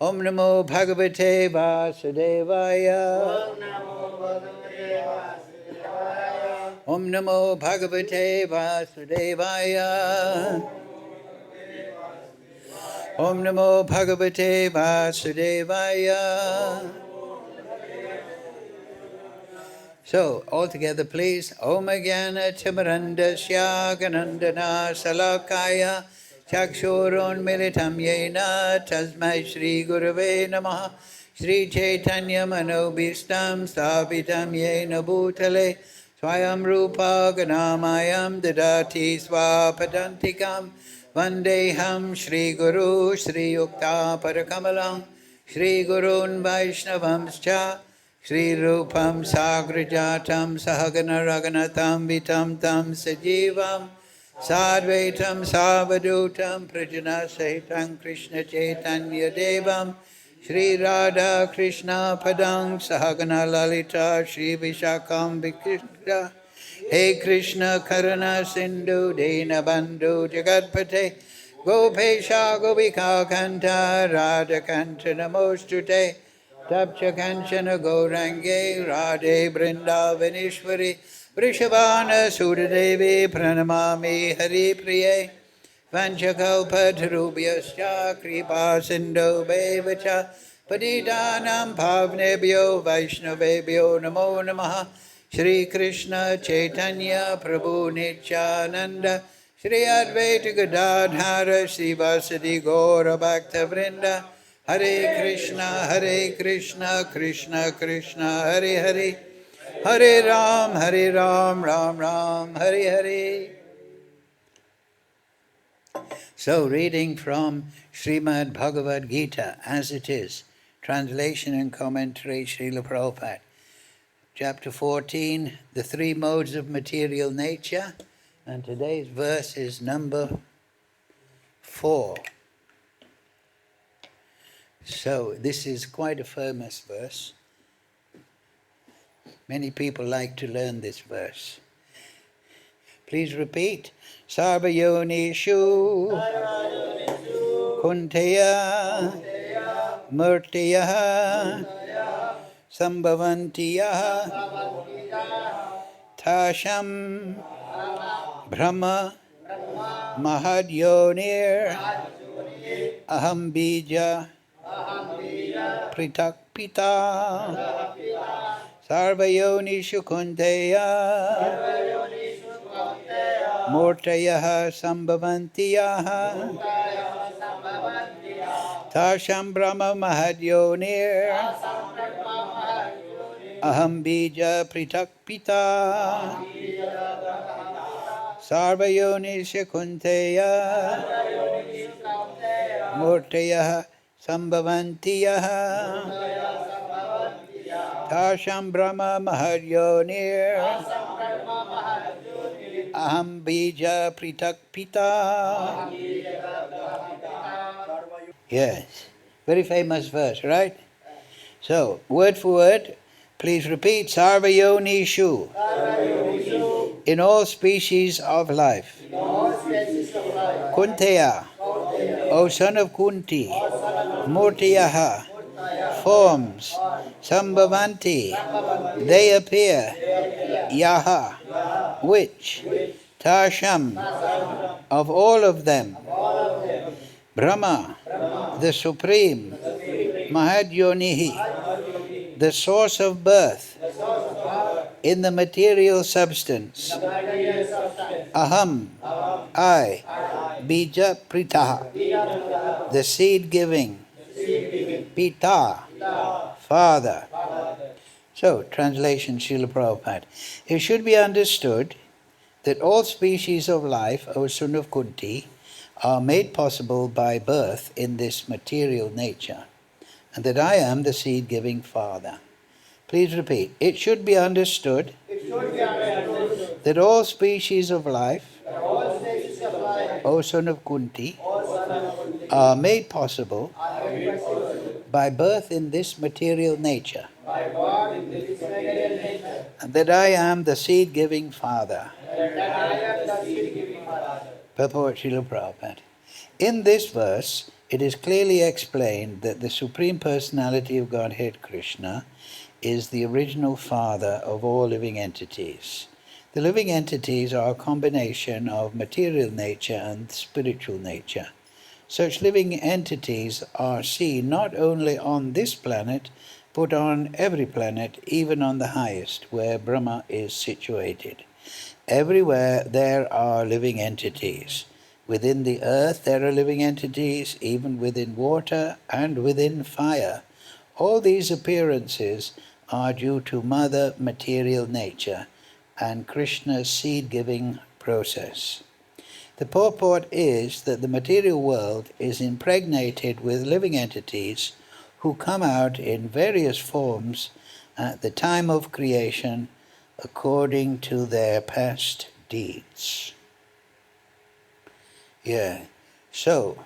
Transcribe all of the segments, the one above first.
Om Namo Bhagavate Vasudevaya. Om Namo Bhagavate Vasudevaya. Om Namo Bhagavate Vasudevaya. So, all together please. Om Jnana Timarandasya Ganandana Salakaya Chakshurun Militam Yena Tasmai Shri Gurave Namaha Shri Chaitanya Manobhistam Sthapitam Yena Bhutale Swayam Rupa Ganamayam Dadati Swapadantikam Vandeham Shri Guru Shri Yukta Parakamalam Shri Gurun Vaishnavamscha Shri Rupam Sagrajatam Sahagana Raganatam Vitam Tam Sajivam Sadvaitam Savadutam Prajana Sahitam Krishna Chaitanya Devam Shri Radha Krishna Padang Sahagana Lalita Shri Vishakam Vikrishna Hey Krishna Karana Sindhu Dina Bandhu Jagatpate Gopesha Gopika Kanta Radha Kanta Namostute Tapcha Kanchana Gaurange Radhe Brindavanishwari Vrishabhana Sudadevi Pranamami Hari Priye Vanchakalpatarubhyascha Kripa Sindhu Bevacha Patitanam Pavnebhyo Vaishnavebhyo Namo Namaha Shri Krishna Chaitanya Prabhu Nityananda Shri Advaita Gadadhara Sivasadi Gaura Bhakta Vrinda Hare Krishna, Krishna Krishna, Hare Hare, Hare Ram, Ram Ram, Hare Hare. So, reading from Srimad Bhagavad Gita as it is, translation and commentary, Srila Prabhupada. Chapter 14, the three modes of material nature, and today's verse is number 4. So, this is quite a famous verse. Many people like to learn this verse. Please repeat. Sarvayonishu Kunteya Murtiya Sambhavantiya Tasham Brahma Mahadyonir Aham Bija Pritak Pita Sarvayonishu Kunteya Murtayaha Sambhavantiyaha Tasham Brahma Mahadyonir Aham Bija Pritak Pita Sarvayonishu Kunteya Murtayaha Sambhavantiyaha Tasham Brahma Mahadyonir Aham Bija Pritak Pita. Yes, very famous verse, right? So, word for word, please repeat. Sarvayonishu. In all species of life. Kunteya. O son of Kunti. Murtiyaha. Forms. Sambhavanti. They appear. Yaha. Which? Tasham. Of all of them. Brahma. The Supreme. Mahadyonihi. The source of birth. In the material substance. Aham. I. Bija Pritaha. The seed giving. Pita. Father. So, translation Srila Prabhupada. It should be understood that all species of life, O son of Kunti, are made possible by birth in this material nature, and that I am the seed-giving Father. Please repeat. It should be understood that all species of life, O son of Kunti, are made possible by birth in this material nature, and that I am the seed-giving Father. Purport Srila Prabhupada. In this verse, it is clearly explained that the Supreme Personality of Godhead Krishna is the original father of all living entities. The living entities are a combination of material nature and spiritual nature. Such living entities are seen not only on this planet, but on every planet, even on the highest, where Brahma is situated. Everywhere there are living entities. Within the earth there are living entities, even within water and within fire. All these appearances are due to Mother material nature and Krishna's seed-giving process. The purport is that the material world is impregnated with living entities who come out in various forms at the time of creation according to their past deeds. Yeah, so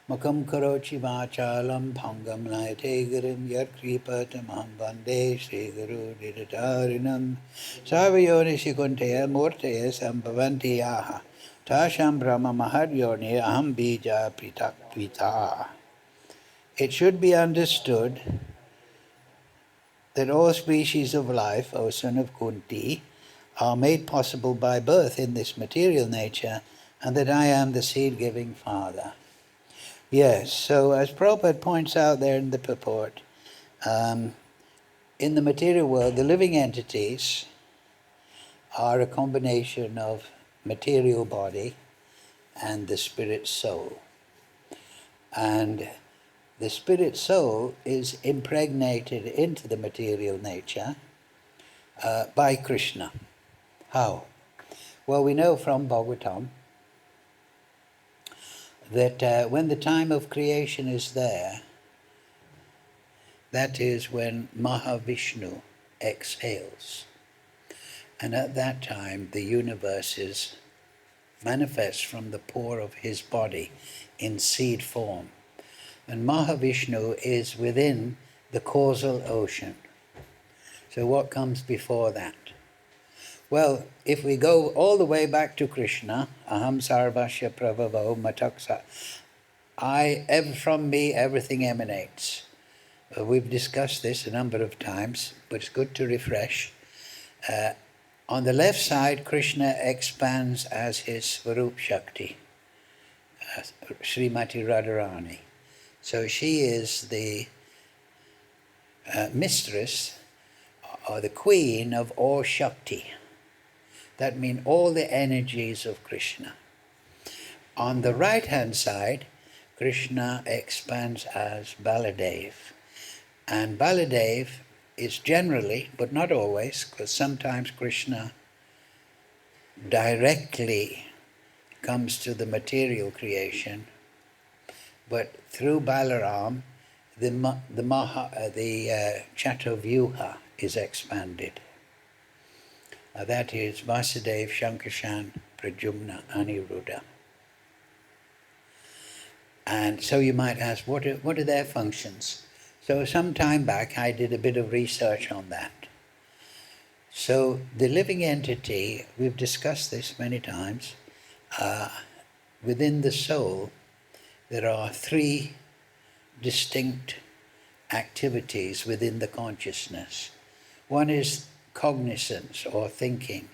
Makam karochi vachalam bhangam naitegarim yat kripatamam bande Sri Guru didatarinam Savayoni shikunteya murteya sambhavanti yaha Tasham brahma mahadyoni aham bija pritakvita. It should be understood that all species of life, O son of Kunti, are made possible by birth in this material nature, and that I am the seed-giving father. Yes, so as Prabhupada points out there in the purport, in the material world, the living entities are a combination of material body and the spirit soul. And the spirit soul is impregnated into the material nature by Krishna. How? Well, we know from Bhagavatam that when the time of creation is there, that is when Mahavishnu exhales. And at that time, the universe is manifest from the pore of his body in seed form. And Mahavishnu is within the causal ocean. So what comes before that? Well, if we go all the way back to Krishna, Aham Sarvasya Prabhavo Mataksa, from me everything emanates. We've discussed this a number of times, but it's good to refresh. On the left side, Krishna expands as his Svarup Shakti, Srimati Radharani. So she is the mistress or the queen of all Shakti. That means all the energies of Krishna. On the right-hand side, Krishna expands as Baladev. And Baladev is generally, but not always, because sometimes Krishna directly comes to the material creation, but through Balaram, the Chatuvyuha is expanded. That is Vasudev, Shankarshan, Pradyumna, Aniruddha. And so you might ask, what are their functions? So some time back I did a bit of research on that. So the living entity, we've discussed this many times, within the soul there are three distinct activities within the consciousness. One is cognizance or thinking.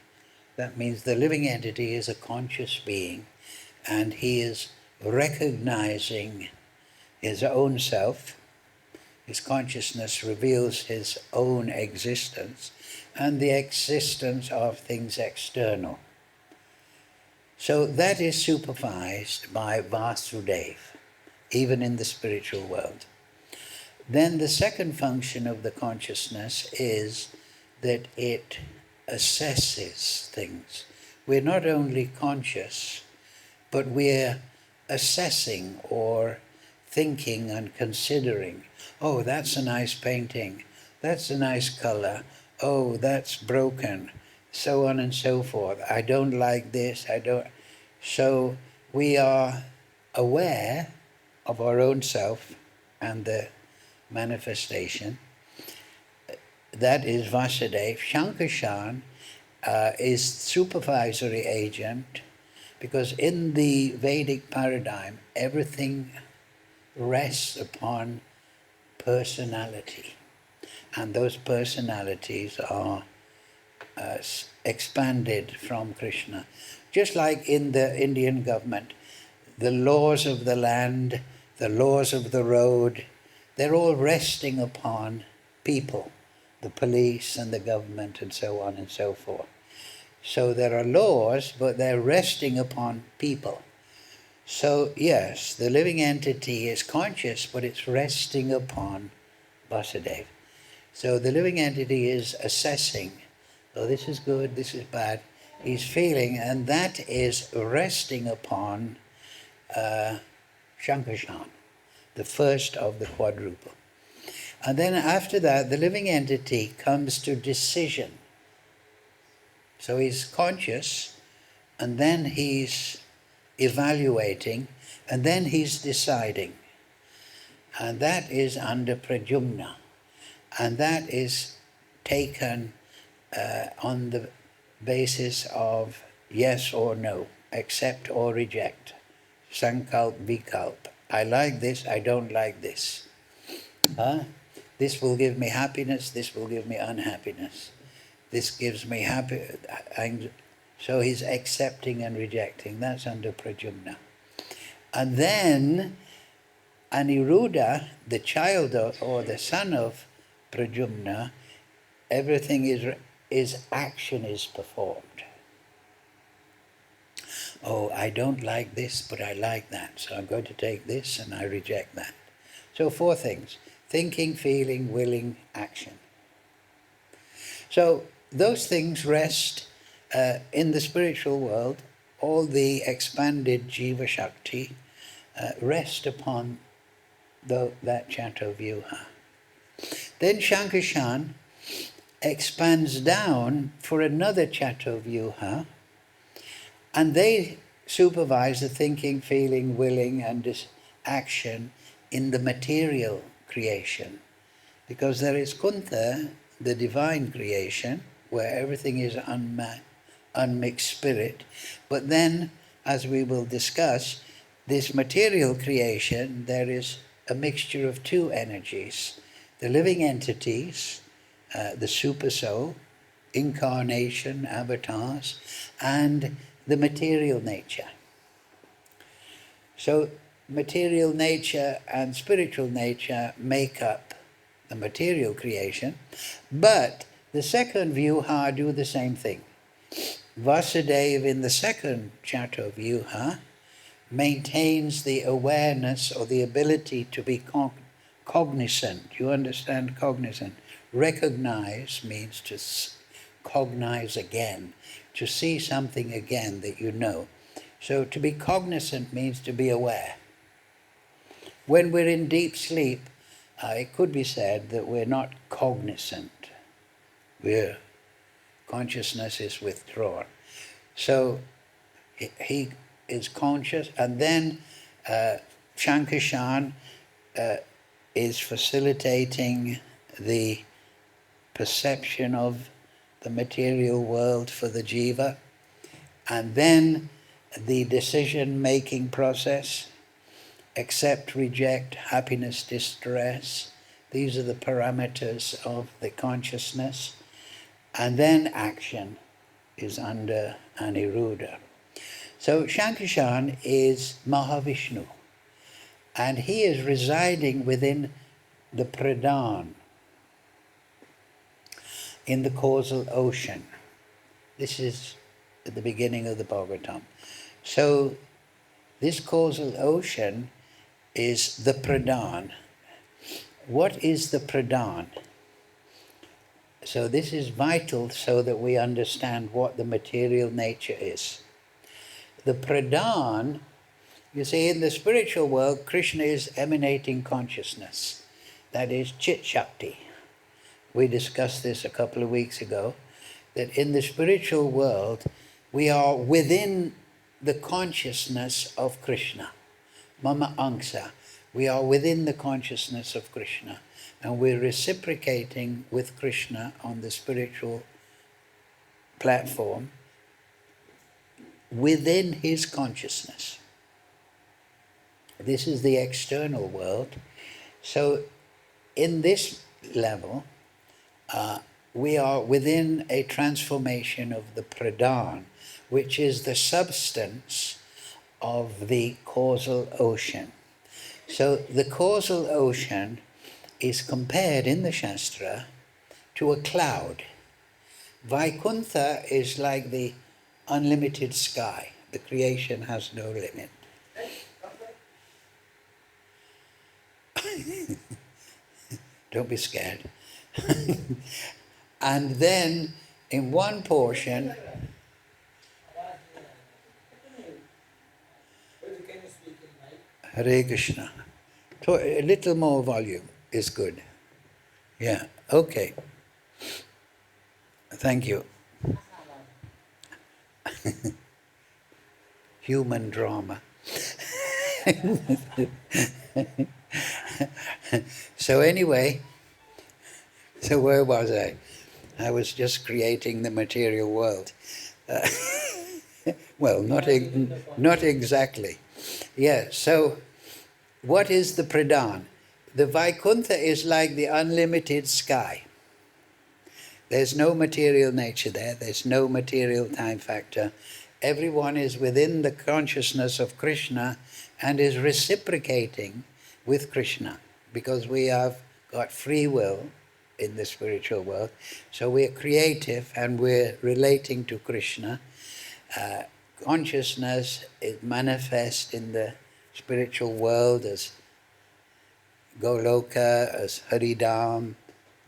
That means the living entity is a conscious being and he is recognizing his own self. His consciousness reveals his own existence and the existence of things external. So that is supervised by Vasudeva, even in the spiritual world. Then the second function of the consciousness is that it assesses things. We're not only conscious, but we're assessing or thinking and considering, oh, that's a nice painting, that's a nice color, oh, that's broken, so on and so forth. I don't like this, I don't. So we are aware of our own self and the manifestation. That is Vasudeva. Shankarshan is supervisory agent, because in the Vedic paradigm, everything rests upon personality. And those personalities are expanded from Krishna. Just like in the Indian government, the laws of the land, the laws of the road, they're all resting upon people, the police and the government and so on and so forth. So there are laws, but they're resting upon people. So yes, the living entity is conscious, but it's resting upon Vasudeva. So the living entity is assessing, oh, this is good, this is bad. He's feeling, and that is resting upon Shankarshan, the first of the quadruple. And then after that, the living entity comes to decision. So he's conscious, and then he's evaluating, and then he's deciding. And that is under Prajumna. And that is taken on the basis of yes or no, accept or reject, sankalp, vikalp. I like this, I don't like this. This will give me happiness, this will give me unhappiness. This gives me so he's accepting and rejecting. That's under Prajumna. And then Aniruddha, the child or the son of Prajumna, everything is action is performed. Oh, I don't like this, but I like that. So I'm going to take this and I reject that. So 4 things: thinking, feeling, willing, action. So those things rest in the spiritual world. All the expanded Jiva Shakti rest upon that Chaturvyuha. Then Shankarshan expands down for another Chaturvyuha, and they supervise the thinking, feeling, willing, and action in the material creation. Because there is Kuntha, the divine creation, where everything is unmixed spirit. But then, as we will discuss, this material creation, there is a mixture of 2 energies. The living entities, the super soul, incarnation, avatars, and the material nature. So material nature and spiritual nature make up the material creation, but the second Vyuha do the same thing. Vasudeva in the second Chaturvyuha maintains the awareness or the ability to be cognizant. You understand cognizant? Recognize means to cognize again, to see something again that you know. So to be cognizant means to be aware. When we're in deep sleep, it could be said that we're not cognizant. Consciousness is withdrawn. So he is conscious, and then Shankarshan is facilitating the perception of the material world for the jiva, and then the decision-making process, accept, reject, happiness, distress. These are the parameters of the consciousness. And then action is under Aniruddha. So Shankarshan is Mahavishnu, and he is residing within the Pradhan, in the causal ocean. This is at the beginning of the Bhagavatam. So this causal ocean is the Pradhan. What is the Pradhan? So this is vital so that we understand what the material nature is. The Pradhan, you see, in the spiritual world, Krishna is emanating consciousness. That is Chit Shakti. We discussed this a couple of weeks ago, that in the spiritual world, we are within the consciousness of Krishna. Mama Angsa. We are within the consciousness of Krishna. And we're reciprocating with Krishna on the spiritual platform within his consciousness. This is the external world. So in this level, we are within a transformation of the pradhan, which is the substance of the causal ocean. So the causal ocean is compared in the Shastra to a cloud. Vaikuntha is like the unlimited sky. The creation has no limit. Don't be scared. And then in one portion, Hare Krishna. So a little more volume is good. Yeah, okay. Thank you. Human drama. So anyway, so where was I? I was just creating the material world. Well, not exactly. Yeah, so what is the pradhan? The Vaikuntha is like the unlimited sky. There's no material nature there. There's no material time factor. Everyone is within the consciousness of Krishna and is reciprocating with Krishna, because we have got free will in the spiritual world. So we're creative and we're relating to Krishna. Consciousness is manifest in the spiritual world as Goloka, as Haridam,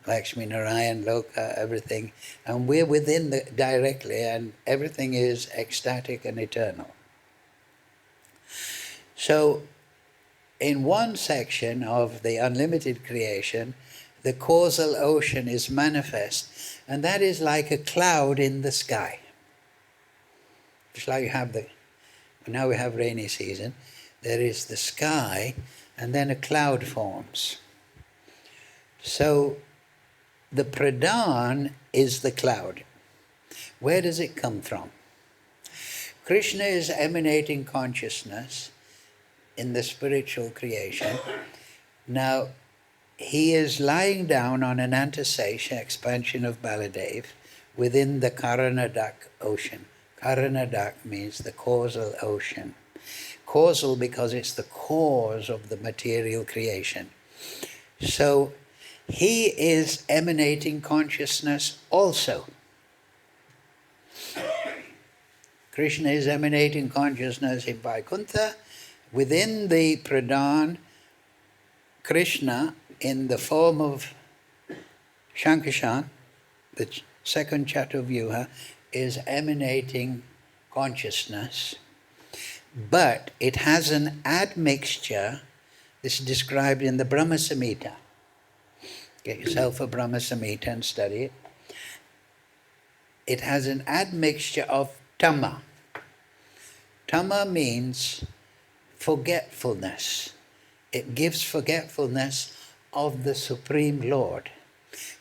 Lakshmi Narayan, Loka, everything. And we're within the directly, and everything is ecstatic and eternal. So in one section of the unlimited creation, the causal ocean is manifest, and that is like a cloud in the sky. Just like you have now we have rainy season, there is the sky, and then a cloud forms. So the pradhan is the cloud. Where does it come from? Krishna is emanating consciousness in the spiritual creation. Now, he is lying down on an Antasesha expansion of Baladev within the Karanadak ocean. Karanadak means the causal ocean. Causal because it's the cause of the material creation. So he is emanating consciousness also. Krishna is emanating consciousness in Vaikuntha. Within the pradhan, Krishna, in the form of Shankashan, the second Chatuvyuha, is emanating consciousness. But it has an admixture. This is described in the Brahma Samhita. Get yourself a Brahma Samhita and study it. It has an admixture of tama. Tama means forgetfulness. It gives forgetfulness of the Supreme Lord.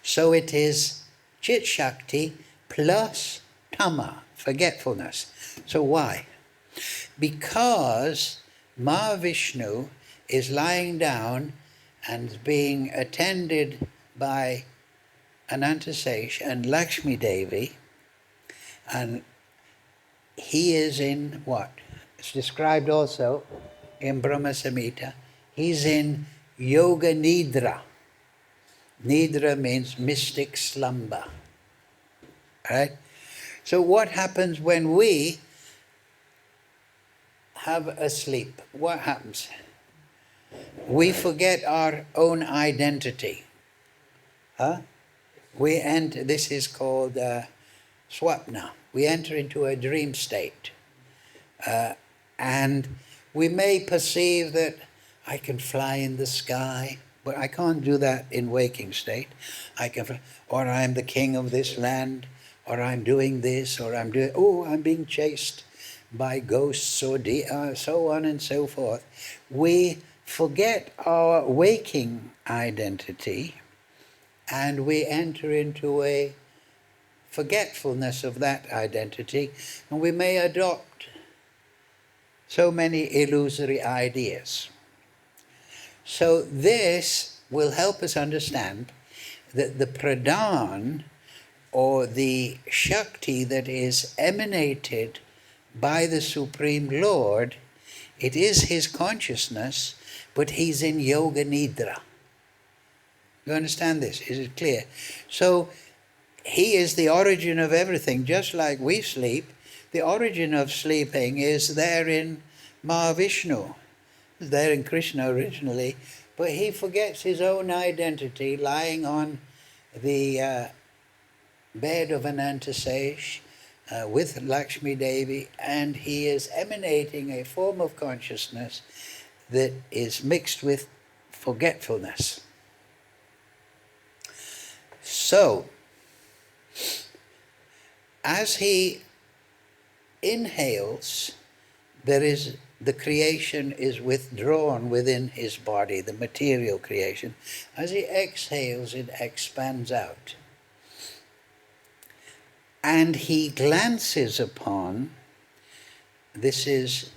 So it is Chit Shakti plus tama, forgetfulness. So why? Because Mahavishnu is lying down and being attended by Anantasesh and Lakshmi Devi, and he is in what? It's described also in Brahma Samhita. He's in Yoga Nidra. Nidra means mystic slumber. Right? So what happens when we have a sleep? What happens? We forget our own identity. We enter, this is called swapna. We enter into a dream state. And we may perceive that I can fly in the sky, but I can't do that in waking state. I can fly, or I'm the king of this land, or I'm doing this, or I'm being chased by ghosts, or so on and so forth. We forget our waking identity, and we enter into a forgetfulness of that identity, and we may adopt so many illusory ideas. So this will help us understand that the pradhan, or the Shakti that is emanated by the Supreme Lord, it is his consciousness, but he's in Yoga Nidra. You understand this? Is it clear? So he is the origin of everything, just like we sleep. The origin of sleeping is there in Mahavishnu, there in Krishna originally, but he forgets his own identity lying on the bed of Anantasesh with Lakshmi Devi, and he is emanating a form of consciousness that is mixed with forgetfulness. So, as he inhales, the creation is withdrawn within his body, the material creation. As he exhales, it expands out. And he glances upon, this is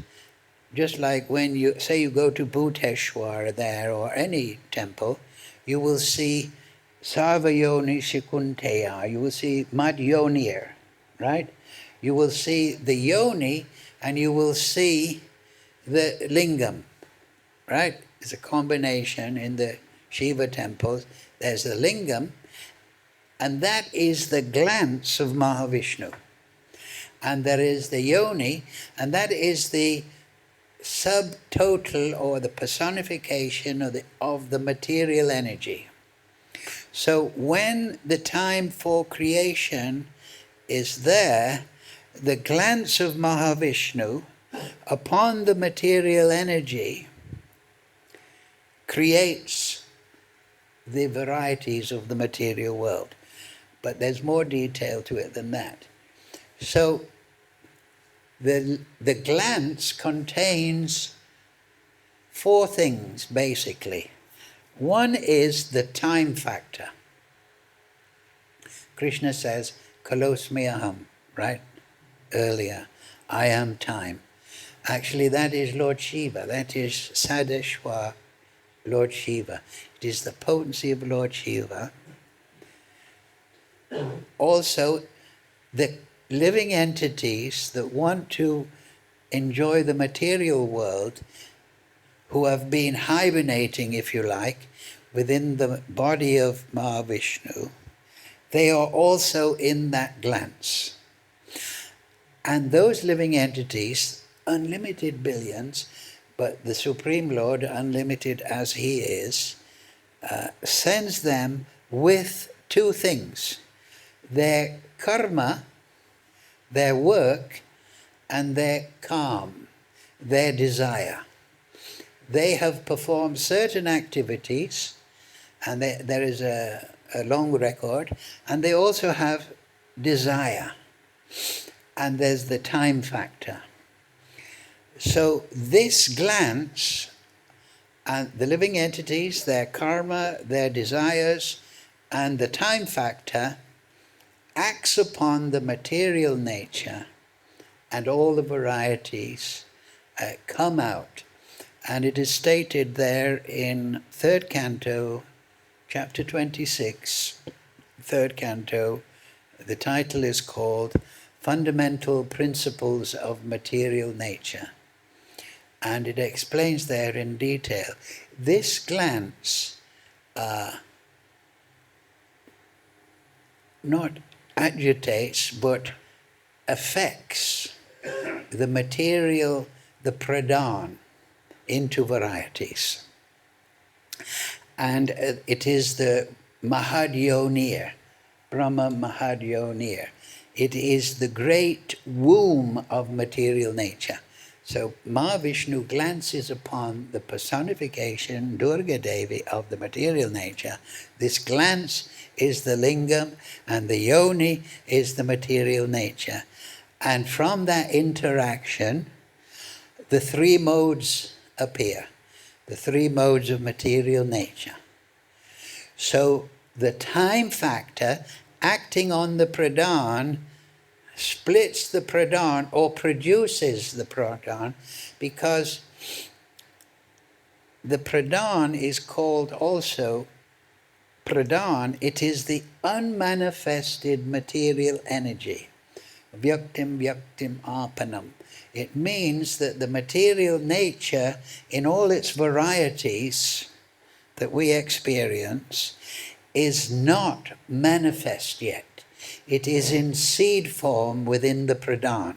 just like when you, say you go to Bhuteshwar there, or any temple, you will see Sarvayoni Shikunteya, you will see Madhyonir, right? You will see the yoni and you will see the lingam, right? It's a combination in the Shiva temples. There's the lingam, and that is the glance of Mahavishnu. And there is the yoni, and that is the subtotal, or the personification of the material energy. So when the time for creation is there, the glance of Mahavishnu upon the material energy creates the varieties of the material world. But there's more detail to it than that. So the glance contains four things, basically. One is the time factor. Krishna says, Kalosmi aham, right? Earlier, I am time. Actually, that is Lord Shiva. That is Sadeshwar, Lord Shiva. It is the potency of Lord Shiva. Also, the living entities that want to enjoy the material world, who have been hibernating, if you like, within the body of Mahavishnu, they are also in that glance. And those living entities, unlimited billions, but the Supreme Lord, unlimited as he is, sends them with two things: their karma, their work, and their calm, their desire. They have performed certain activities, and there is a long record, and they also have desire. And there's the time factor. So this glance, and the living entities, their karma, their desires, and the time factor acts upon the material nature, and all the varieties come out. And it is stated there in 3rd canto, chapter 26, 3rd canto. The title is called Fundamental Principles of Material Nature. And it explains there in detail. This glance not agitates, but affects the material, the pradhan, into varieties. And it is the Mahadyonir, Brahma Mahadyonir. It is the great womb of material nature. So Mahavishnu glances upon the personification, Durga Devi, of the material nature. This glance is the lingam, and the yoni is the material nature. And from that interaction, the three modes appear, the three modes of material nature. So the time factor, acting on the pradhan, splits the pradhan, or produces the pradhan, because the pradhan is called also pradhan. It is the unmanifested material energy. Vyaktim vyaktim apanam. It means that the material nature in all its varieties that we experience is not manifest yet. It is in seed form within the pradhan.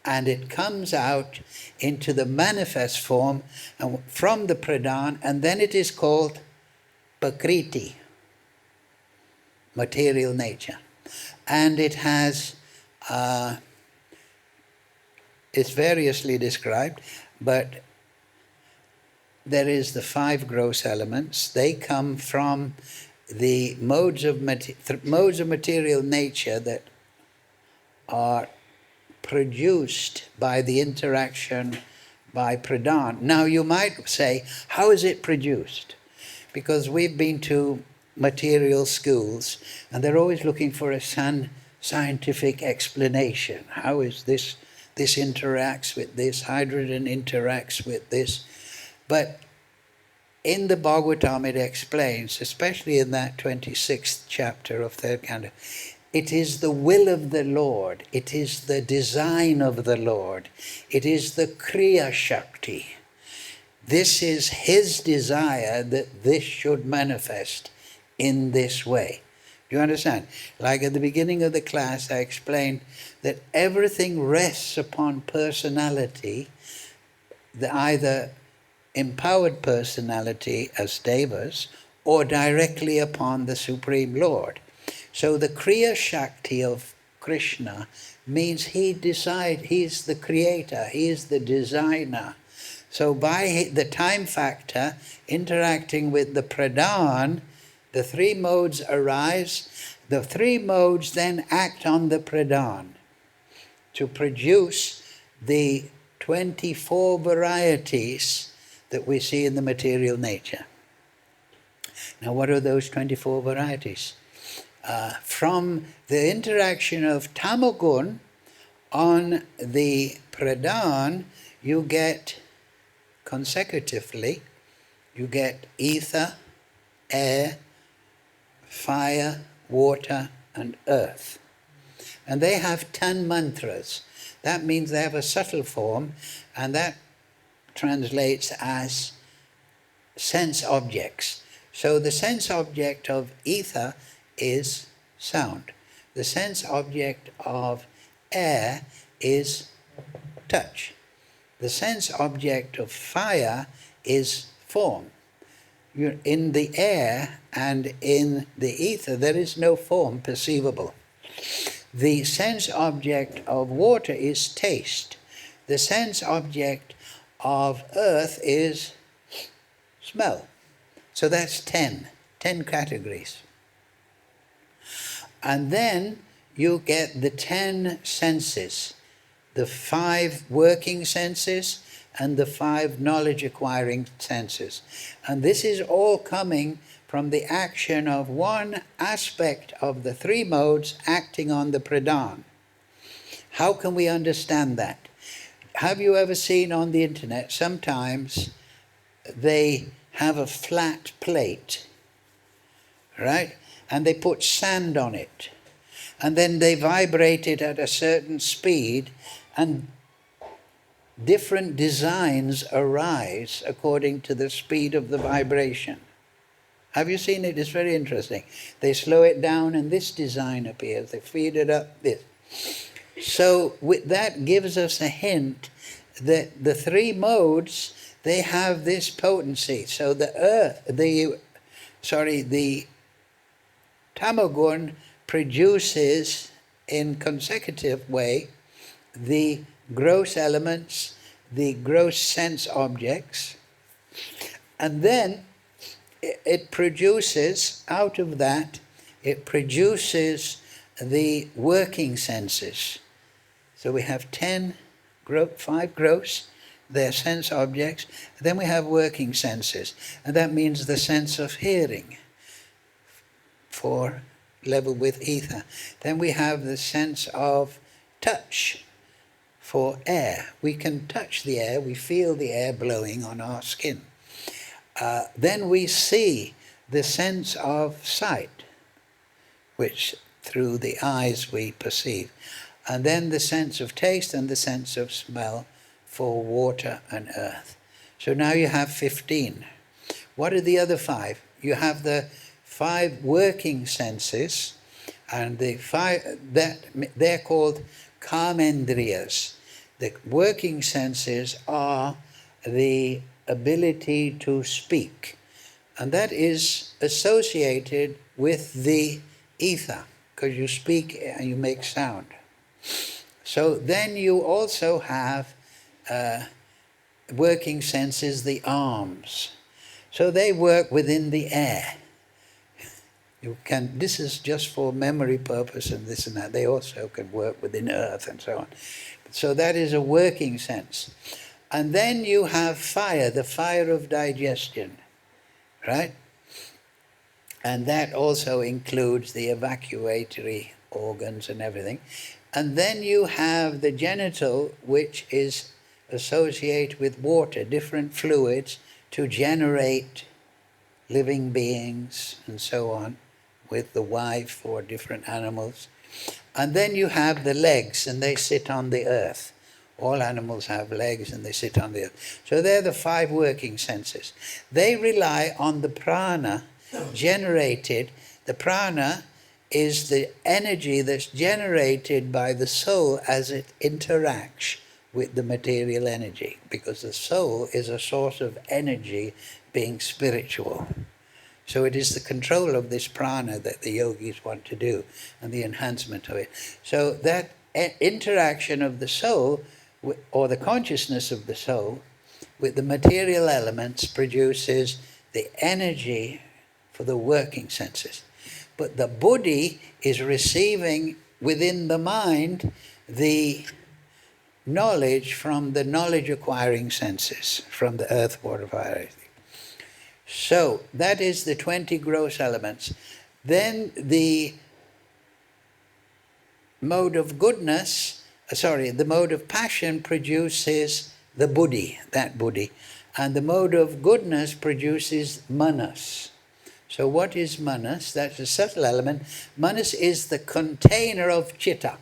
And it comes out into the manifest form from the pradhan, and then it is called prakriti, material nature. And it has, it's variously described, but there is the 5 gross elements. They come from the modes of material nature that are produced by the interaction by pradhan. Now you might say, how is it produced? Because we've been to material schools and they're always looking for a scientific explanation. How is this interacts with this, hydrogen interacts with this. But in the Bhagavatam it explains, especially in that 26th chapter of 3rd canto, it is the will of the Lord, it is the design of the Lord, it is the Kriya Shakti. This is His desire that this should manifest in this way. Do you understand? Like at the beginning of the class I explained that everything rests upon personality, either empowered personality as devas or directly upon the Supreme Lord. So the Kriya Shakti of Krishna means He's the creator, He is the designer. So by the time factor interacting with the pradhan, the 3 modes arise. The 3 modes then act on the pradhan to produce the 24 varieties that we see in the material nature. Now what are those 24 varieties? From the interaction of tamagun on the pradhan, you get consecutively, you get ether, air, fire, water and earth. And they have 10 mantras. That means they have a subtle form, and that translates as sense objects. So the sense object of ether is sound. The sense object of air is touch. The sense object of fire is form. In the air and in the ether there is no form perceivable. The sense object of water is taste. The sense object of earth is smell. So that's 10 categories. And then you get the 10 senses, the 5 working senses and the 5 knowledge acquiring senses. And this is all coming from the action of one aspect of the 3 modes acting on the pradhan. How can we understand that? Have you ever seen on the internet, sometimes they have a flat plate, right? And they put sand on it. And then they vibrate it at a certain speed, and different designs arise according to the speed of the vibration. Have you seen it? It's very interesting. They slow it down and this design appears. They speed it up, this. So that gives us a hint that the 3 modes, they have this potency. So the tamagun produces in consecutive way the gross elements, the gross sense objects, and then it produces, out of that, it produces the working senses. So we have 5 gross, they're sense objects, then we have working senses, and that means the sense of hearing, for level with ether. Then we have the sense of touch, for air. We can touch the air, we feel the air blowing on our skin. Then we see the sense of sight, which through the eyes we perceive. And then the sense of taste and the sense of smell for water and earth. So now you have 15. What are the other 5? You have the 5 working senses, and the 5 that they're called kamendriyas. The working senses are the ability to speak, and that is associated with the ether, because you speak and you make sound. So then you also have working senses, the arms. So they work within the air. You can. This is just for memory purpose and this and that. They also can work within earth and so on. So that is a working sense. And then you have fire, the fire of digestion, right? And that also includes the evacuatory organs and everything. And then you have the genital, which is associated with water, different fluids to generate living beings and so on, with the wife or different animals. And then you have the legs, and they sit on the earth. All animals have legs and they sit on the earth. So they're the 5 working senses. They rely on the prana generated. The prana is the energy that's generated by the soul as it interacts with the material energy, because the soul is a source of energy, being spiritual. So it is the control of this prana that the yogis want to do, and the enhancement of it. So that interaction of the soul, or the consciousness of the soul, with the material elements produces the energy for the working senses. But the buddhi is receiving within the mind the knowledge from the knowledge acquiring senses, from the earth, water, fire. So that is the 20 gross elements. Then the mode of goodness, the mode of passion produces the buddhi, that buddhi. And the mode of goodness produces manas. So what is manas? That's a subtle element. Manas is the container of chitta.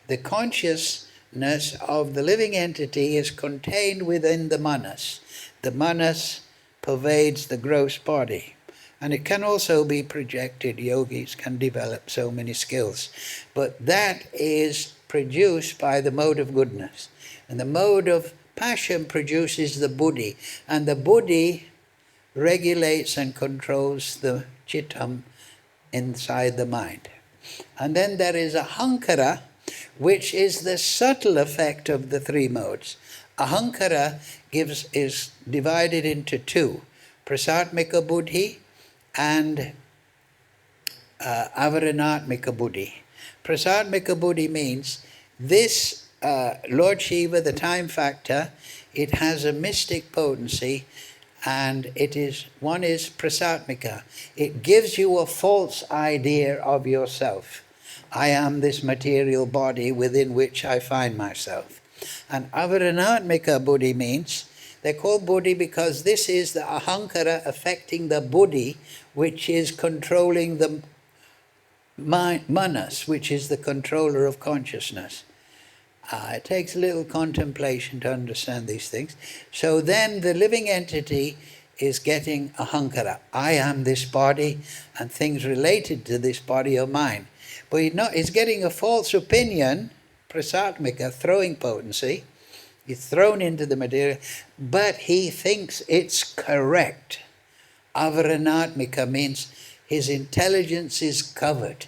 The consciousness of the living entity is contained within the manas. The manas pervades the gross body. And it can also be projected. Yogis can develop so many skills. But that is produced by the mode of goodness. And the mode of passion produces the buddhi. And the buddhi regulates and controls the chittam inside the mind. And then there is ahankara, which is the subtle effect of the 3 modes. Ahankara is divided into 2, prasatmika buddhi and avaranatmika buddhi. Prasatmika buddhi means this Lord Shiva, the time factor, it has a mystic potency, and one is prasatmika. It gives you a false idea of yourself. I am this material body within which I find myself. And avaranatmika buddhi means, they're called buddhi because this is the ahankara affecting the buddhi, which is controlling the manas, which is the controller of consciousness. It takes a little contemplation to understand these things. So then the living entity is getting ahankara. I am this body, and things related to this body are mine. But he's getting a false opinion, prasatmika, throwing potency. He's thrown into the material, but he thinks it's correct. Avaranatmika means his intelligence is covered.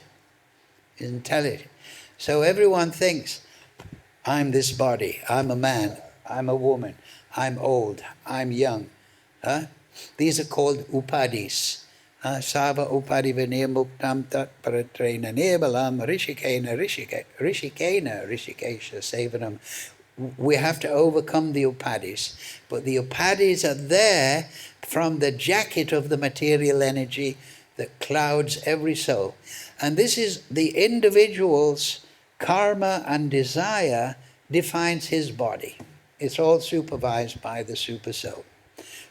His intelligence. So everyone thinks, I'm this body, I'm a man, I'm a woman, I'm old, I'm young. These are called upadis. Sava upadi vinir muktam tat paratrena nebalam rishikena rishikesha sevanam. We have to overcome the upadis. But the upadis are there from the jacket of the material energy that clouds every soul. And this is the individual's karma and desire defines his body. It's all supervised by the super soul.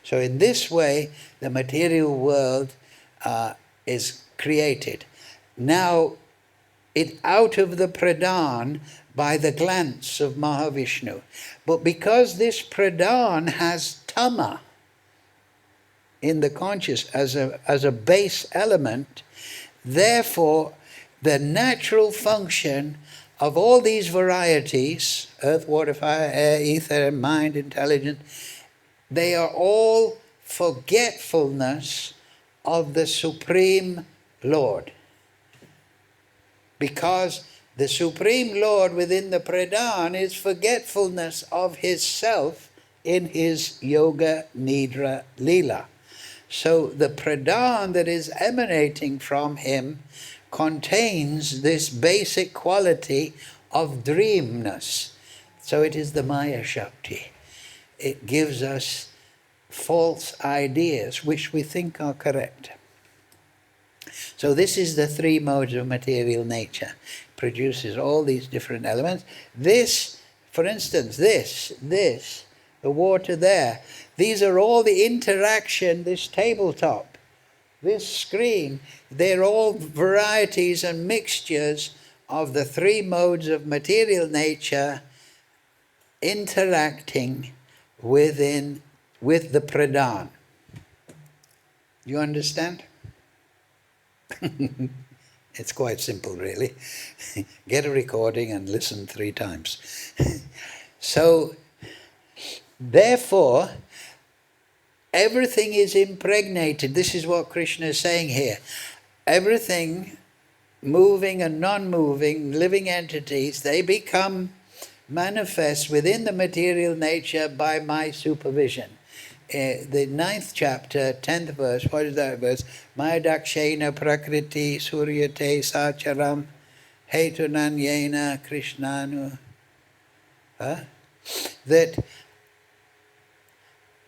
So in this way, the material world is created. Now, it out of the pradhan by the glance of Mahavishnu. But because this pradhan has tama in the conscious as a base element, therefore the natural function of all these varieties, earth, water, fire, air, ether, mind, intelligence, they are all forgetfulness of the Supreme Lord. Because the Supreme Lord within the pradhan is forgetfulness of his self in his yoga nidra lila. So the pradhan that is emanating from him contains this basic quality of dreamness. So it is the Maya Shakti. It gives us false ideas which we think are correct. So this is the three modes of material nature. Produces all these different elements. This, for instance, this, the water there, these are all the interaction, this tabletop, this screen, they're all varieties and mixtures of the three modes of material nature interacting with the pradhan. You understand? It's quite simple, really. Get a recording and listen 3 times. So, therefore, everything is impregnated. This is what Krishna is saying here. Everything, moving and non-moving, living entities, they become manifest within the material nature by my supervision. The 9th chapter, 10th verse, what is that verse? Maya dakshena prakriti suryate sacharam hetunanyena krishnanu. That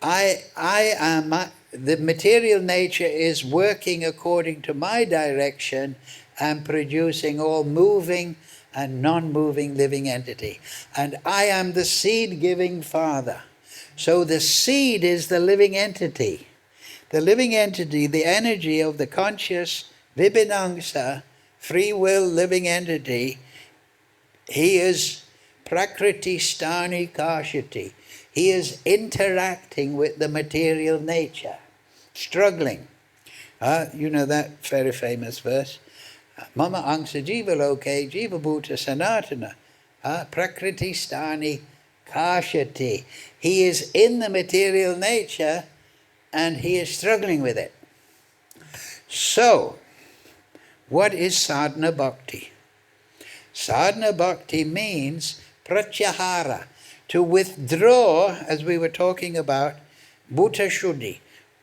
I am, the material nature is working according to my direction and producing all moving and non-moving living entity. And I am the seed-giving Father. So the seed is the living entity. The living entity, the energy of the conscious Vibhinangsa, free will living entity, he is prakriti stani kashati. He is interacting with the material nature, struggling. You know that very famous verse. Mama angsa jiva loke jiva bhuta sanatana prakriti stani kashati. He is in the material nature and he is struggling with it. So, what is sadhana bhakti? Sadhana bhakti means pratyahara, to withdraw, as we were talking about, bhuta shuddhi,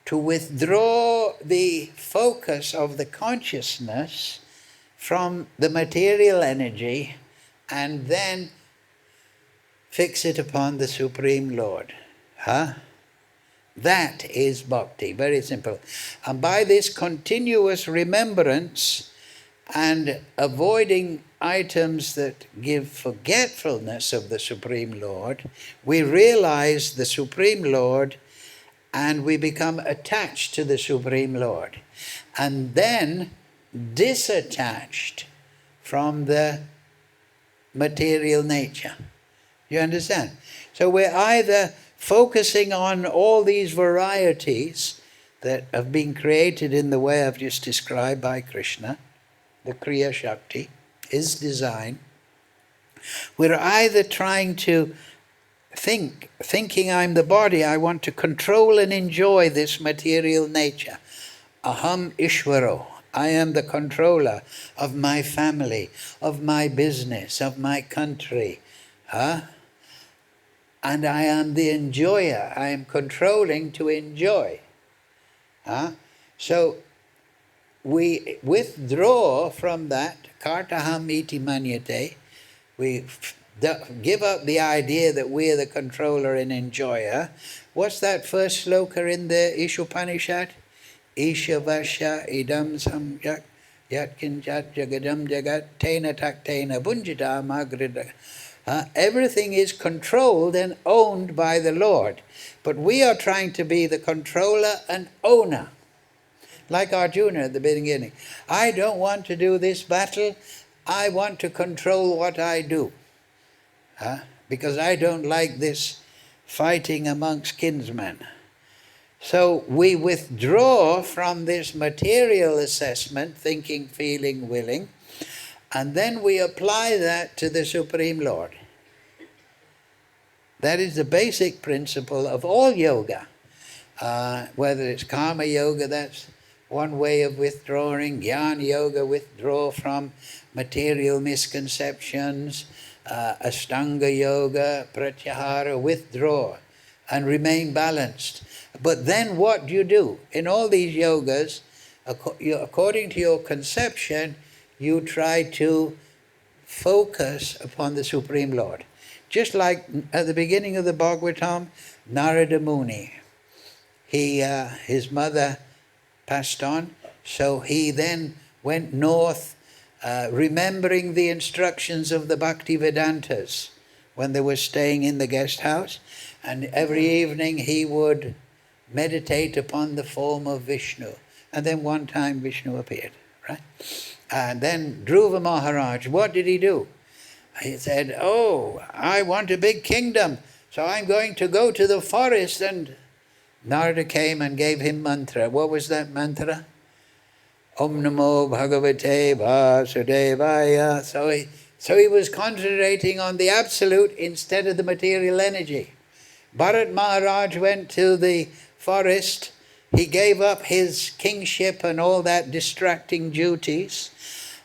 to withdraw the focus of the consciousness from the material energy and then fix it upon the Supreme Lord. That is bhakti, very simple. And by this continuous remembrance and avoiding items that give forgetfulness of the Supreme Lord, we realize the Supreme Lord and we become attached to the Supreme Lord. And then disattached from the material nature. You understand? So we're either focusing on all these varieties that have been created in the way I've just described by Krishna, the Kriya Shakti, his design. We're either trying to thinking I'm the body, I want to control and enjoy this material nature. Aham Ishvaro, I am the controller of my family, of my business, of my country. And I am the enjoyer. I am controlling to enjoy. So we withdraw from that, kartaham iti manyate. We give up the idea that we are the controller and enjoyer. What's that first sloka in the Ishopanishad? Ishavasya idam samyak yatkinchat jagadam jagat tena taktena bunjita magrida Everything is controlled and owned by the Lord. But we are trying to be the controller and owner. Like Arjuna at the beginning. I don't want to do this battle. I want to control what I do. Because I don't like this fighting amongst kinsmen. So we withdraw from this material assessment, thinking, feeling, willing, and then we apply that to the Supreme Lord. That is the basic principle of all yoga. Whether it's karma yoga, that's one way of withdrawing. Jnana yoga, withdraw from material misconceptions. Ashtanga yoga, pratyahara, withdraw and remain balanced. But then what do you do? In all these yogas, according to your conception, you try to focus upon the Supreme Lord. Just like at the beginning of the Bhagavatam, Narada Muni, his mother passed on, so he then went north, remembering the instructions of the Bhaktivedantas when they were staying in the guest house, and every evening he would meditate upon the form of Vishnu. And then one time Vishnu appeared, right? And then Dhruva Maharaj, what did he do? He said, oh, I want a big kingdom, so I'm going to go to the forest. And Narada came and gave him mantra. What was that mantra? Om Namo Bhagavate Vasudevaya. So he was concentrating on the absolute instead of the material energy. Bharat Maharaj went to the forest. He gave up his kingship and all that distracting duties.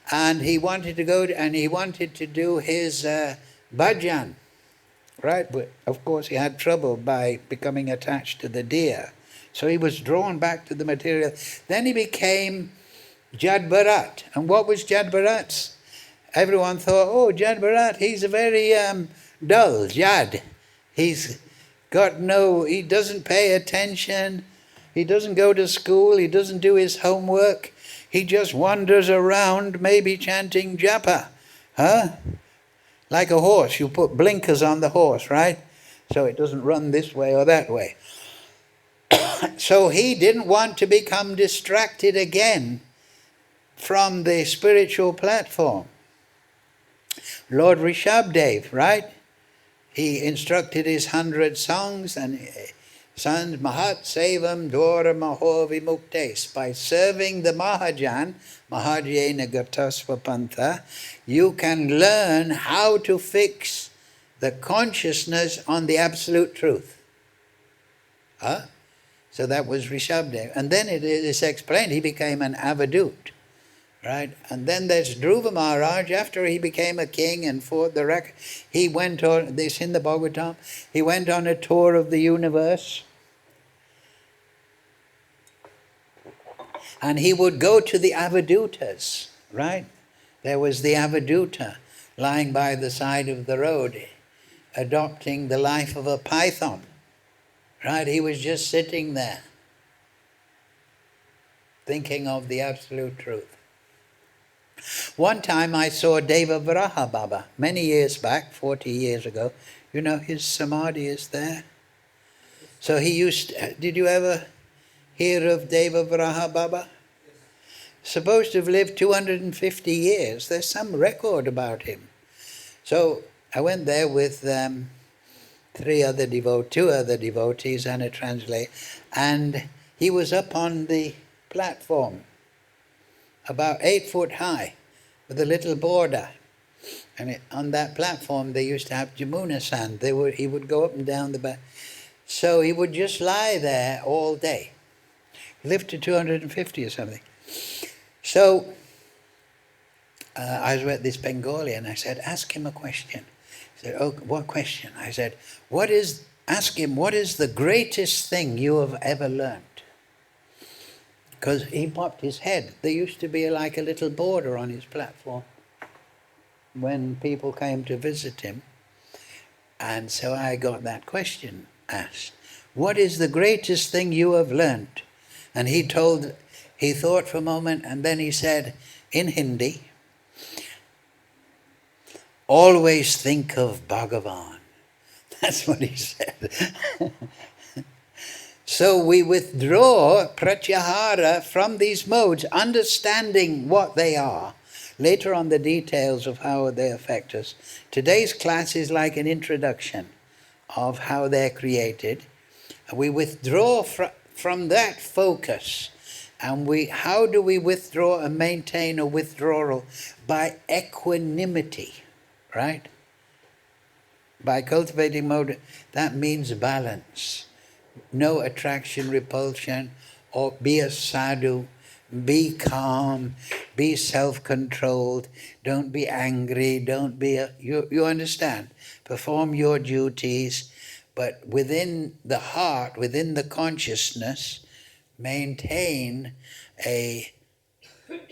And he wanted to go and he wanted to do his bhajan, right? But of course he had trouble by becoming attached to the deer. So he was drawn back to the material. Then he became Jad Bharat. And what was Jad Bharat? Everyone thought, oh, Jad Bharat, he's a very dull, Jad. He doesn't pay attention. He doesn't go to school. He doesn't do his homework. He just wanders around, maybe chanting japa. Like a horse. You put blinkers on the horse, right? So it doesn't run this way or that way. So he didn't want to become distracted again from the spiritual platform. Lord Rishabdev, right? He instructed his 100 songs and sons, Mahat Sevam Dwara Maho Vimuktes. By serving the Mahajan, Mahajena Gatasva Pantha, you can learn how to fix the consciousness on the absolute truth. So that was Rishabdev. And then it is explained, he became an avadut. Right? And then there's Dhruva Maharaj, after he became a king and fought the wreck, he went on, this in the Bhagavatam, he went on a tour of the universe. And he would go to the Avadutas, right? There was the Avaduta lying by the side of the road, adopting the life of a python. Right? He was just sitting there, thinking of the absolute truth. One time I saw Devavraha Baba, many years back, 40 years ago. You know, his samadhi is there. So he did you ever hear of Devavraha Baba? Supposed to have lived 250 years. There's some record about him. So I went there with two other devotees and a translator. And he was up on the platform, about 8 foot high, with a little border. And on that platform they used to have Jamuna sand. He would go up and down the back. So he would just lie there all day. He lived to 250 or something. So I was with this Bengali and I said, ask him a question. He said, oh, what question? I said, ask him, what is the greatest thing you have ever learned? Because he popped his head. There used to be like a little border on his platform when people came to visit him. And so I got that question asked. What is the greatest thing you have learned? And he thought for a moment and then he said in Hindi, always think of Bhagavan. That's what he said. So we withdraw pratyahara from these modes, understanding what they are. Later on, the details of how they affect us. Today's class is like an introduction of how they're created. We withdraw from that focus. And how do we withdraw and maintain a withdrawal? By equanimity, right? By cultivating mode, that means balance. No attraction, repulsion, or be a sadhu, be calm, be self-controlled, don't be angry, don't be you understand, perform your duties, but within the heart, within the consciousness, maintain a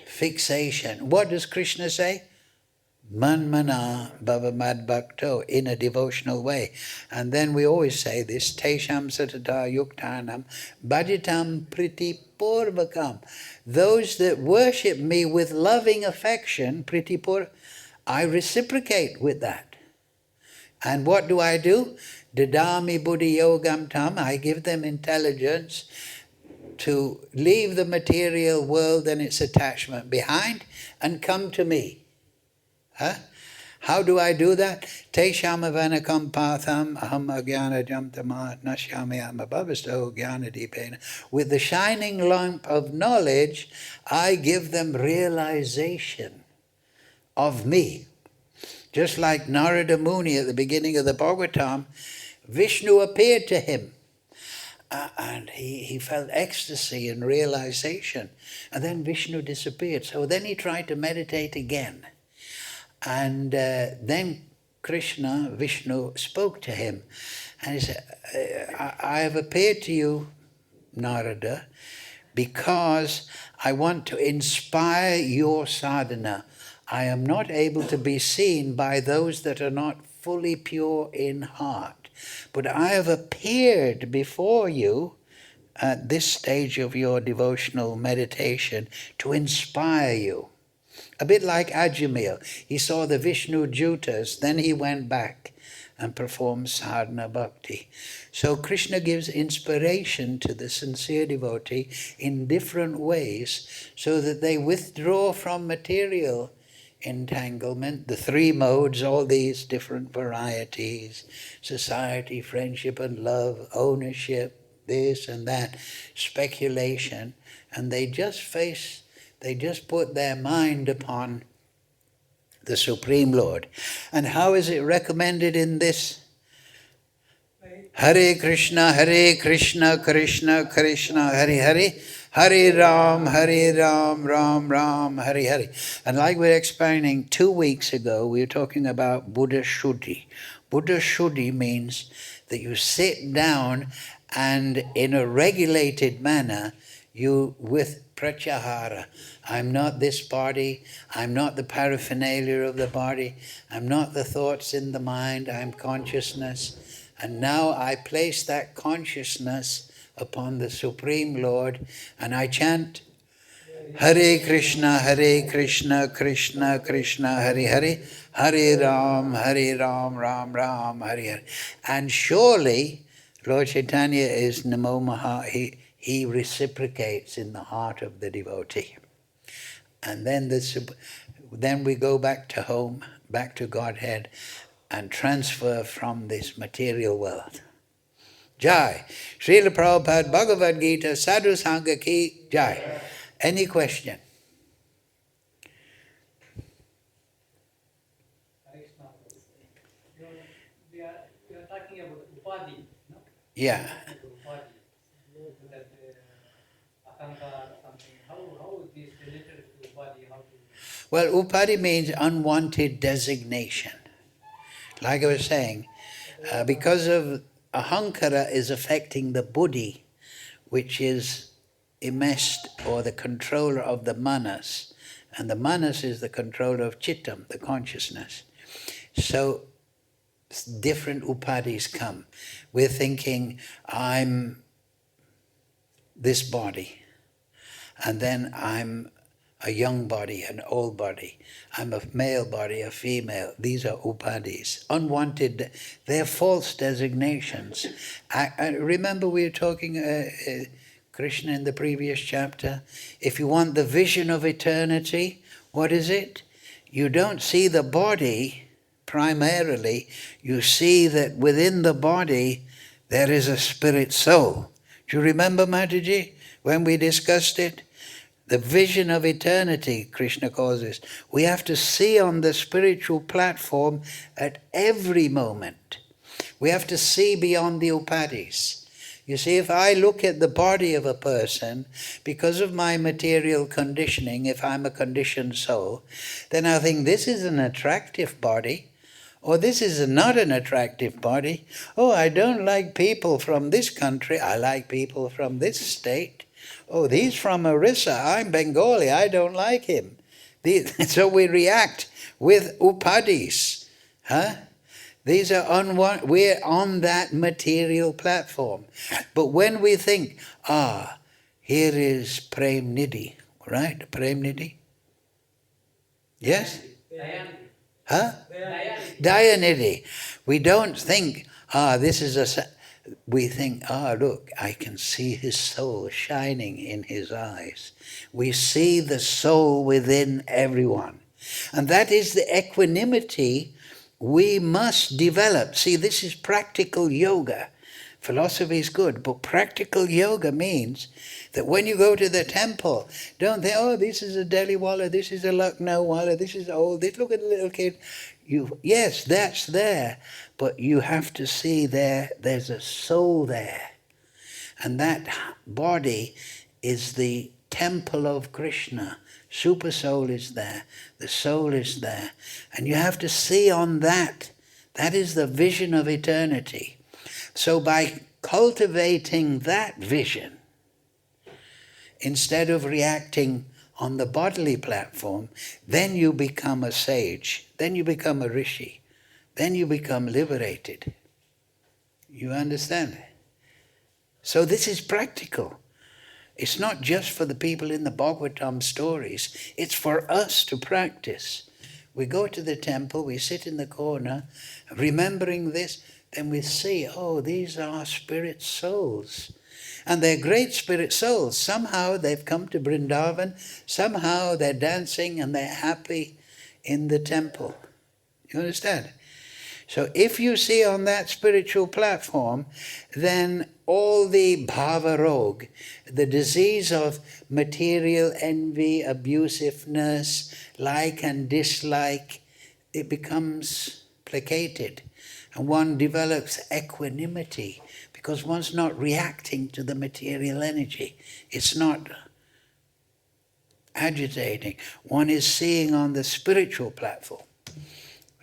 fixation. What does Krishna say? Manmana bhava mad bhakto, in a devotional way. And then we always say this, tesham satata yuktanam bhajitam priti purvakam. Those that worship me with loving affection, priti pur, I reciprocate with that. And what do? Dadami buddhi yogam tam, I give them intelligence to leave the material world and its attachment behind and come to me. Huh? How do I do that? Tesham avanakam patham aham agyana jamtama nashyami amabhavasto jnana dipena. With the shining lamp of knowledge, I give them realization of me. Just like Narada Muni at the beginning of the Bhagavatam, Vishnu appeared to him. And he felt ecstasy and realization. And then Vishnu disappeared. So then he tried to meditate again. And then Vishnu spoke to him. And he said, I have appeared to you, Narada, because I want to inspire your sadhana. I am not able to be seen by those that are not fully pure in heart. But I have appeared before you at this stage of your devotional meditation to inspire you. A bit like Ajamil. He saw the Vishnu Jutas, then he went back and performed sadhana bhakti. So Krishna gives inspiration to the sincere devotee in different ways so that they withdraw from material entanglement, the three modes, all these different varieties, society, friendship and love, ownership, this and that, speculation, and they just put their mind upon the Supreme Lord. And how is it recommended in this? Hare Krishna, Krishna Krishna, Hare Hare, Hare Ram, Ram Ram, Hare Hare. And like we were explaining 2 weeks ago, we were talking about Buddha Shuddhi. Buddha Shuddhi means that you sit down and in a regulated manner, you with pratyahara. I'm not this body, I'm not the paraphernalia of the body, I'm not the thoughts in the mind, I'm consciousness. And now I place that consciousness upon the Supreme Lord and I chant Hare Krishna, Krishna Krishna, Hare Hare, Hare Ram, Ram Ram, Hare Hare. And surely Lord Chaitanya is Namo Maha, he reciprocates in the heart of the devotee. And then we go back to home, back to Godhead, and transfer from this material world. Jai. Srila Prabhupada Bhagavad Gita Sadhu Sangha Ki Jai. Any question? We are talking about upadhi, no? Yeah. How is this related to upadhi? Well, upadhi means unwanted designation. Like I was saying, because of ahankara is affecting the buddhi, which is immersed or the controller of the manas, and the manas is the controller of chittam, the consciousness. So different upadhis come. We're thinking, I'm this body, and then I'm a young body, an old body. I'm a male body, a female. These are upadis. Unwanted, they're false designations. I remember we were talking, Krishna in the previous chapter, if you want the vision of eternity, what is it? You don't see the body primarily, you see that within the body there is a spirit soul. Do you remember, Mataji, when we discussed it? The vision of eternity, Krishna calls this. We have to see on the spiritual platform at every moment. We have to see beyond the upadis. You see, if I look at the body of a person, because of my material conditioning, if I'm a conditioned soul, then I think this is an attractive body, or this is not an attractive body. Oh, I don't like people from this country, I like people from this state. Oh, he's from Orissa, I'm Bengali, I don't like him. So we react with upadis. Huh? These are we're on that material platform. But when we think, here is Prem Nidhi, right? Prem Nidhi? Yes? Huh? Dayanidhi. We don't think, this is we think, look, I can see his soul shining in his eyes. We see the soul within everyone. And that is the equanimity we must develop. See, this is practical yoga. Philosophy is good, but practical yoga means that when you go to the temple, don't think, this is a Delhi Walla, this is a Lucknow Walla, this is old, look at the little kid. Yes, that's there, but you have to see there's a soul there. And that body is the temple of Krishna. Super soul is there, the soul is there. And you have to see on that. That is the vision of eternity. So by cultivating that vision, instead of reacting on the bodily platform, then you become a sage, then you become a rishi, then you become liberated. You understand? So this is practical. It's not just for the people in the Bhagavatam stories, it's for us to practice. We go to the temple, we sit in the corner, remembering this, then we see, these are spirit souls. And they're great spirit souls. Somehow they've come to Vrindavan, somehow they're dancing and they're happy in the temple. You understand? So if you see on that spiritual platform, then all the bhava rog, the disease of material envy, abusiveness, like and dislike, it becomes placated. And one develops equanimity because one's not reacting to the material energy. It's not agitating. One is seeing on the spiritual platform.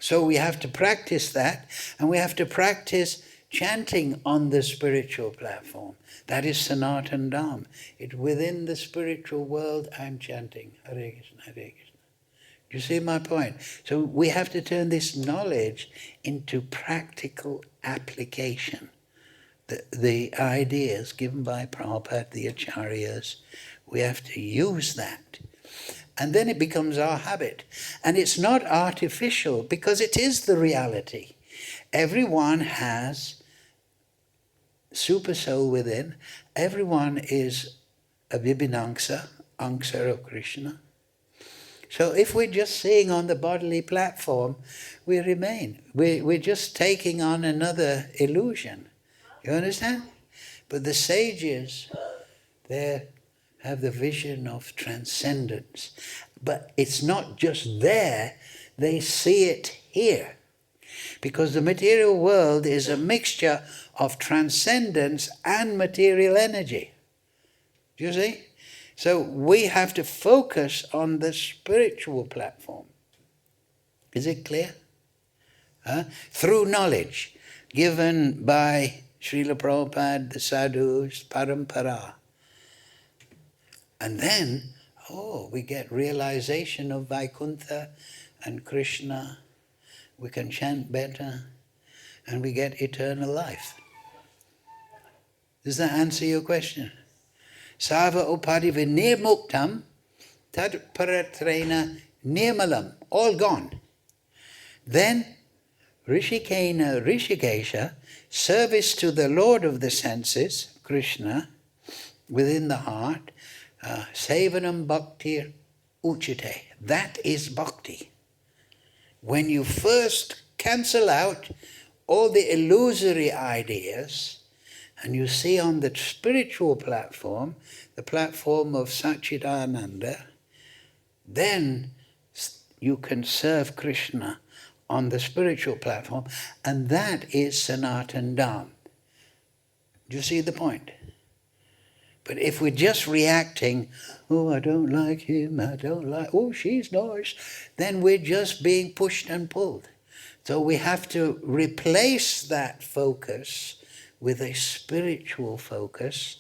So we have to practice that, and we have to practice chanting on the spiritual platform. That is Sanatan Dham. Within the spiritual world, I'm chanting Hare Krishna, Hare Krishna. Do you see my point? So we have to turn this knowledge into practical application. The ideas given by Prabhupada, the acharyas, we have to use that. And then it becomes our habit. And it's not artificial because it is the reality. Everyone has super soul within. Everyone is a Vibhinangsa, Angsa of Krishna. So if we're just seeing on the bodily platform, we remain. We're just taking on another illusion. You understand? But the sages, they have the vision of transcendence. But it's not just there, they see it here. Because the material world is a mixture of transcendence and material energy. Do you see? So we have to focus on the spiritual platform. Is it clear? Through knowledge given by Srila Prabhupada, the sadhus, parampara. And then, we get realization of Vaikuntha and Krishna. We can chant better, and we get eternal life. Does that answer your question? Sava upadi vinirmuktam tad paratrena nirmalam, all gone. Then Rishikesha, service to the Lord of the senses, Krishna, within the heart, sevanam bhaktir uchite. That is bhakti. When you first cancel out all the illusory ideas, and you see on the spiritual platform, the platform of Satchidananda, then you can serve Krishna on the spiritual platform, and that is Sanatan Dham. Do you see the point? But if we're just reacting, oh, I don't like him, oh, she's nice, then we're just being pushed and pulled. So we have to replace that focus with a spiritual focus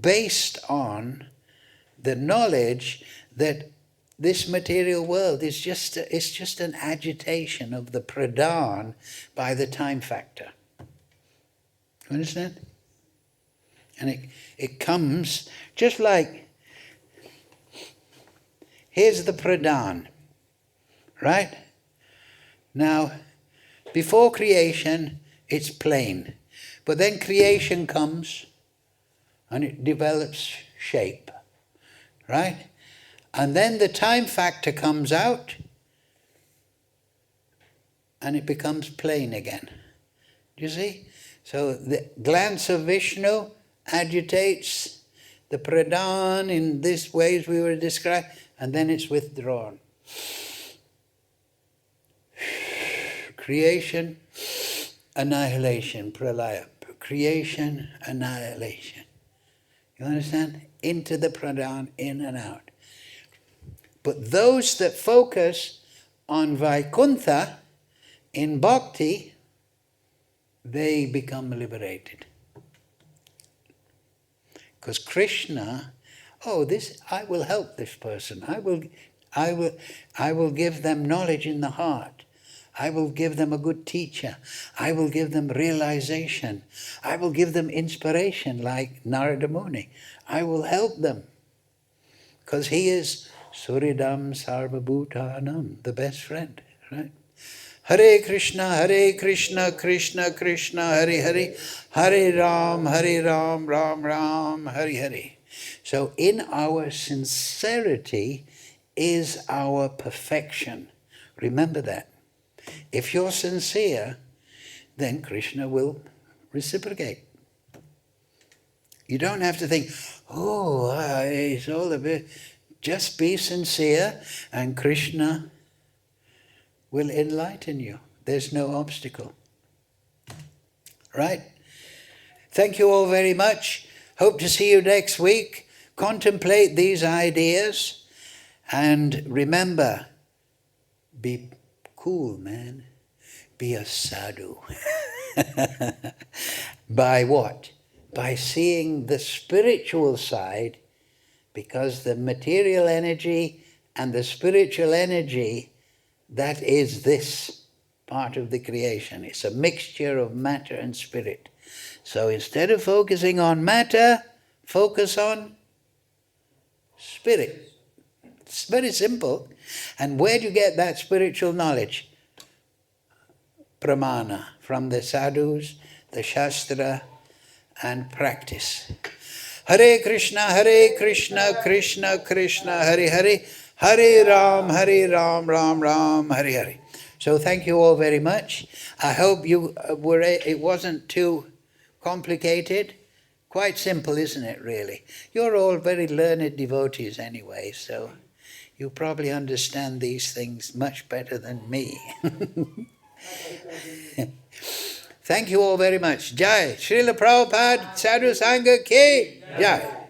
based on the knowledge that this material world is just an agitation of the pradhan by the time factor. You understand? And it comes just like, here's the pradhan, right? Now, before creation, it's plain. But then creation comes and it develops shape, right? And then the time factor comes out and it becomes plain again. Do you see? So the glance of Vishnu agitates the pradhan in this way as we were described, and then it's withdrawn. Creation, annihilation, pralaya. Creation, annihilation. You understand? Into the pradhan, in and out. But those that focus on Vaikuntha in bhakti, they become liberated. Because Krishna, I will help this person. I will give them knowledge in the heart. I will give them a good teacher. I will give them realization. I will give them inspiration like Narada Muni. I will help them. Because he is Suridam Sarvabhutanam, the best friend, right? Hare Krishna, Krishna Krishna, Hare Hare, Hare Ram, Ram Ram, Hare Hare. So in our sincerity is our perfection. Remember that. If you're sincere, then Krishna will reciprocate. You don't have to think, it's all a bit. Just be sincere and Krishna will enlighten you. There's no obstacle. Right? Thank you all very much. Hope to see you next week. Contemplate these ideas and remember, be cool, man. Be a sadhu. By what? By seeing the spiritual side, because the material energy and the spiritual energy, that is this part of the creation. It's a mixture of matter and spirit. So instead of focusing on matter, focus on spirit. It's very simple. And where do you get that spiritual knowledge? Pramana, from the sadhus, the shastra, and practice. Hare Krishna, Krishna Krishna, Hare Hare, Hare Ram, Ram Ram, Hare Hare. So thank you all very much. I hope you it wasn't too complicated. Quite simple, isn't it, really? You're all very learned devotees anyway, so you probably understand these things much better than me. Thank you all very much. Jai. Srila Prabhupada Sadhu Sangha Ki Jai.